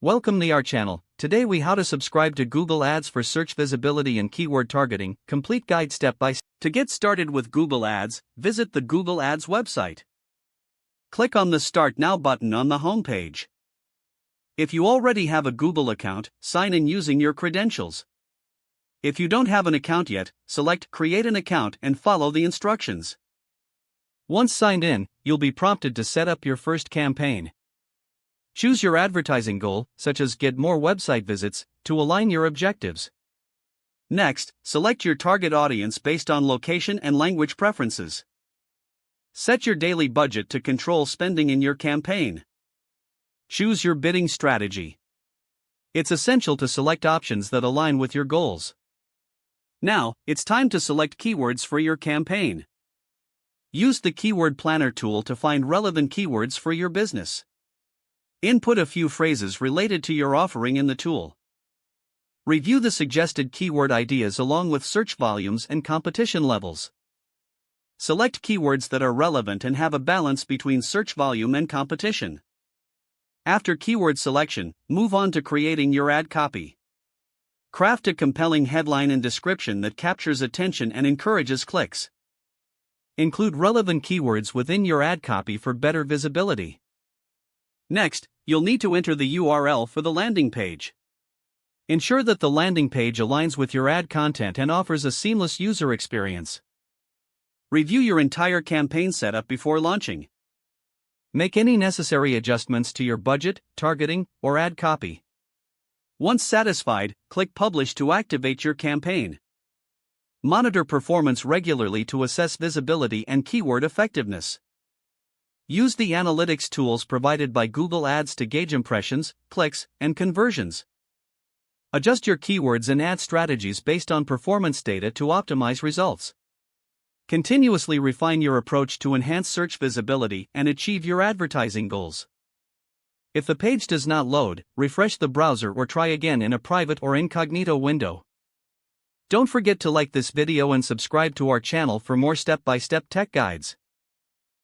Welcome to our channel. Today we how to subscribe to Google Ads for search visibility and keyword targeting, complete guide step by step. To get started with Google Ads, visit the Google Ads website. Click on the Start Now button on the home page. If you already have a Google account, sign in using your credentials. If you don't have an account yet, select Create an Account and follow the instructions. Once signed in, you'll be prompted to set up your first campaign. Choose your advertising goal, such as get more website visits, to align your objectives. Next, select your target audience based on location and language preferences. Set your daily budget to control spending in your campaign. Choose your bidding strategy. It's essential to select options that align with your goals. Now, it's time to select keywords for your campaign. Use the Keyword Planner tool to find relevant keywords for your business. Input a few phrases related to your offering in the tool. Review the suggested keyword ideas along with search volumes and competition levels. Select keywords that are relevant and have a balance between search volume and competition. After keyword selection, move on to creating your ad copy. Craft a compelling headline and description that captures attention and encourages clicks. Include relevant keywords within your ad copy for better visibility. Next, you'll need to enter the URL for the landing page. Ensure that the landing page aligns with your ad content and offers a seamless user experience. Review your entire campaign setup before launching. Make any necessary adjustments to your budget, targeting, or ad copy. Once satisfied, click Publish to activate your campaign. Monitor performance regularly to assess visibility and keyword effectiveness. Use the analytics tools provided by Google Ads to gauge impressions, clicks, and conversions. Adjust your keywords and ad strategies based on performance data to optimize results. Continuously refine your approach to enhance search visibility and achieve your advertising goals. If the page does not load, refresh the browser or try again in a private or incognito window. Don't forget to like this video and subscribe to our channel for more step-by-step tech guides.